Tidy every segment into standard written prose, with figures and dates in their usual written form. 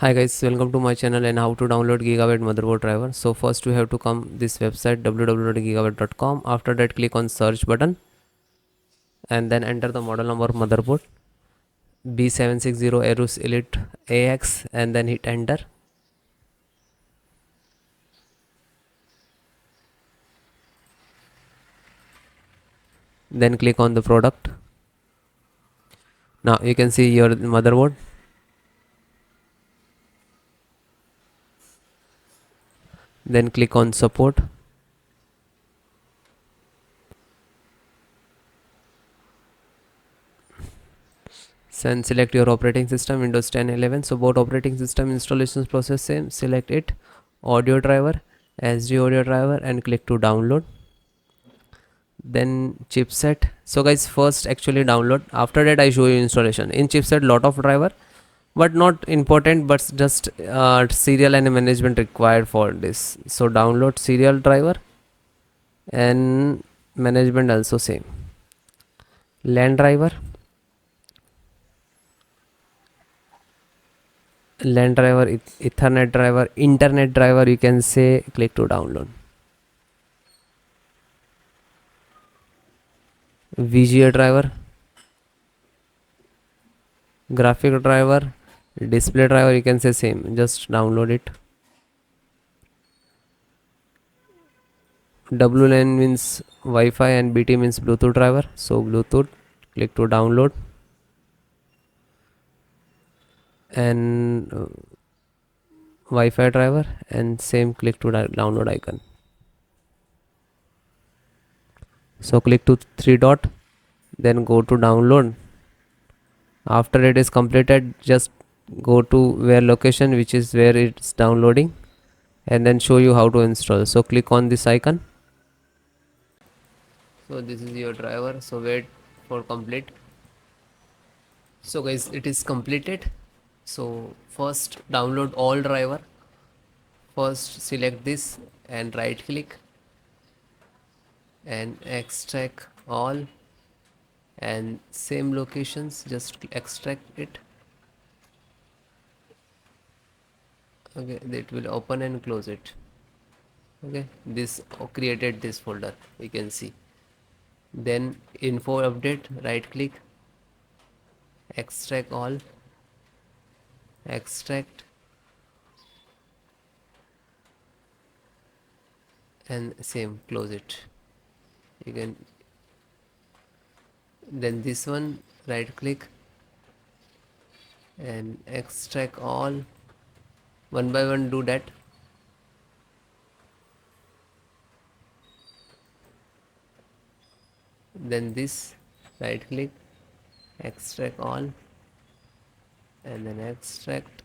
Hi guys, welcome to my channel and how to download Gigabyte motherboard driver. So first we have to come this website www.gigabyte.com. After that click on search button and then enter the model number of motherboard B760 AORUS Elite AX and then hit enter. Then click on the product. Now you can see your motherboard. Then click on support. Then select your operating system Windows 10 11. So both operating system installations process same. Select it, audio driver, SD audio driver and click to download. Then chipset. So guys, first actually download, after that I show you installation. In chipset lot of driver but not important, but just serial and management required for this. So download serial driver and management also same. LAN driver, ethernet driver, internet driver, you can say. Click to download. VGA driver, graphic driver, display driver, you can say same. Just download it. WLAN means Wi-Fi and BT means Bluetooth driver. So Bluetooth, click to download. And Wi-Fi driver and same, click to download icon. So click to three dot, then go to download. After it is completed, just go to where location which is where it's downloading and then show you how to install. So click on this icon. So this is your driver, so wait for complete. So guys, it is completed. So first download all driver. First select this and right click and extract all, and same locations just extract it. Okay, it will open and close it. Okay, this created this folder, you can see. Then info update, right click, extract all, extract, and same close it. You can, then this one right click and extract all, one by one do that. Then this right click, extract all, and then extract.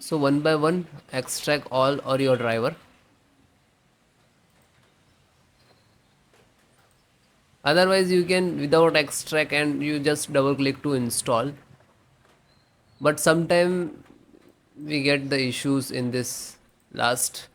So one by one extract all or your driver. Otherwise you can without extract and you just double click to install. But sometime we get the issues in this last.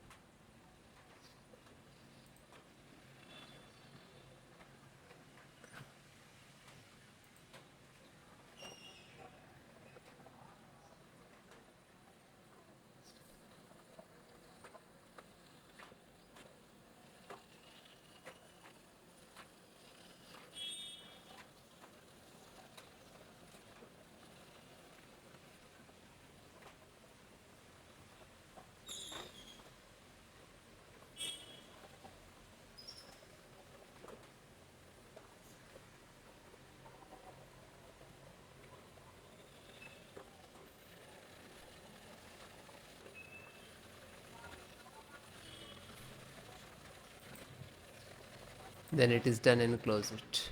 Then it is done and close it.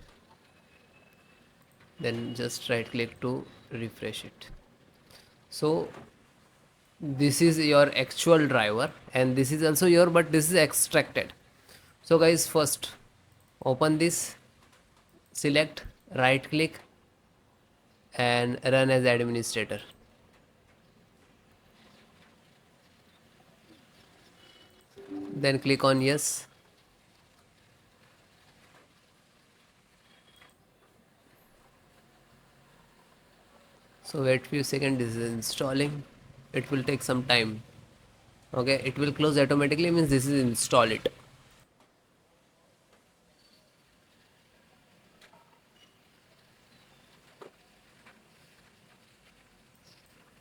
Then just right click to refresh it. So this is your actual driver and this is also your, but this is extracted. So guys, first open this, select, right click and run as administrator. Then click on yes. So wait few seconds, this is installing. It will take some time. Okay, it will close automatically, means this is install it.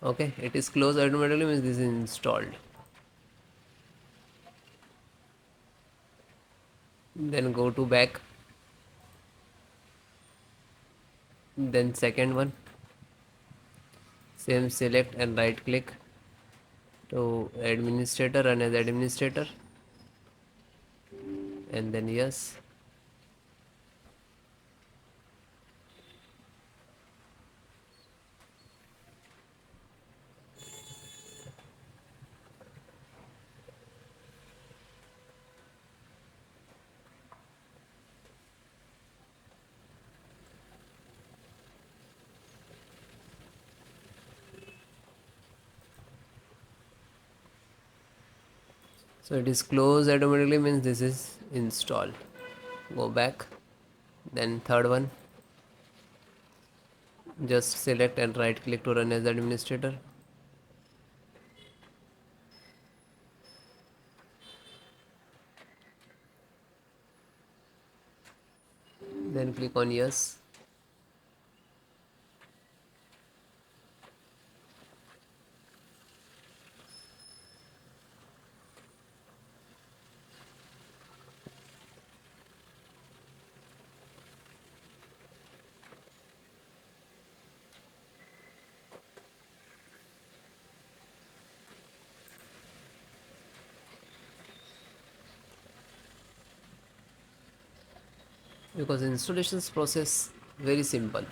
Okay, it is closed automatically, means this is installed. Then go to back. Then second one, same, select and right click to administrator, run as administrator, and then yes. So it is closed automatically, means this is installed. Go back. Then third one, just select and right click to run as administrator. Then click on yes. Because installations process very simple.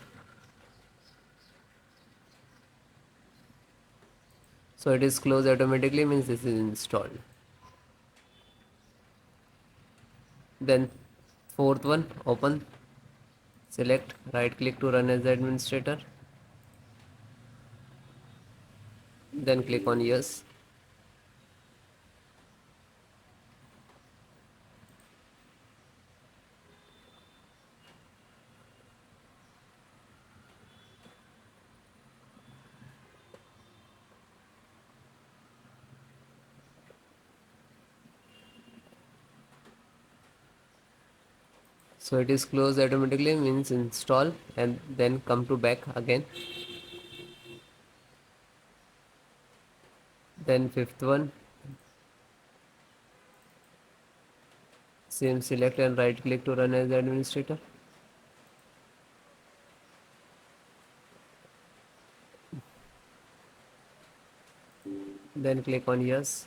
So it is closed automatically, means this is installed. Then fourth one, open, select, right click to run as administrator. Then click on yes. So it is closed automatically, means install, and then come to back again. Then fifth one, same, select and right click to run as administrator. Then click on yes.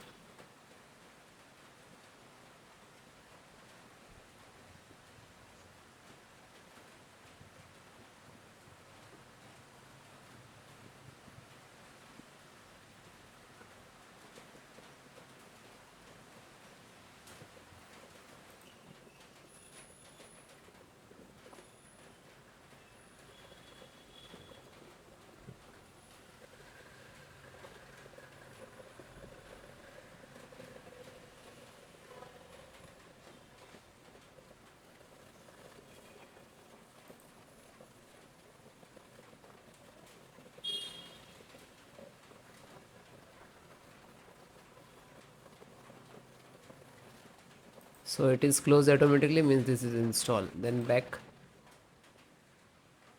So it is closed automatically, means this is installed. Then back.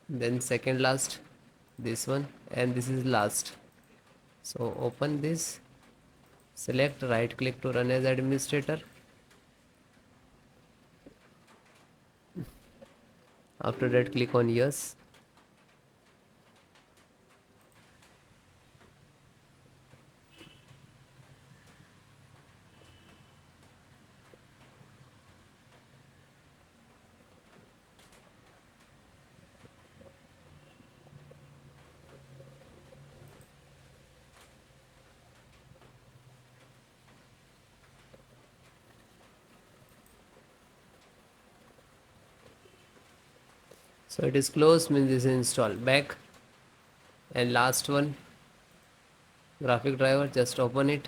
Then second last, this one, and this is last. So open this, select, right click to run as administrator. After that, click on yes. So it is closed, means this is installed. Back, and last one, graphic driver, just open it,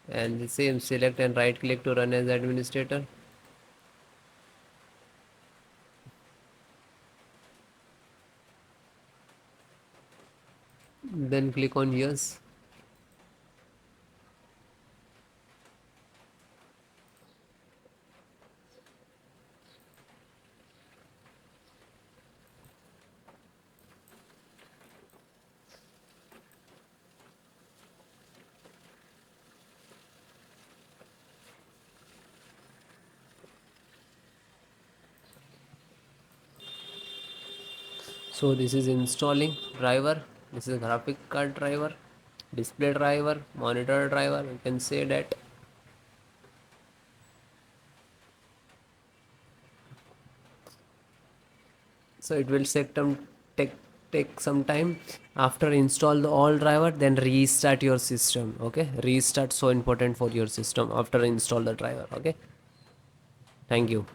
and the same, select and right click to run as administrator. Then click on yes. So this is installing driver. This is graphic card driver, display driver, monitor driver, you can say that. So it will take take some time. After install the all driver, then restart your system. Okay, restart, so important for your system after install the driver. Okay, thank you.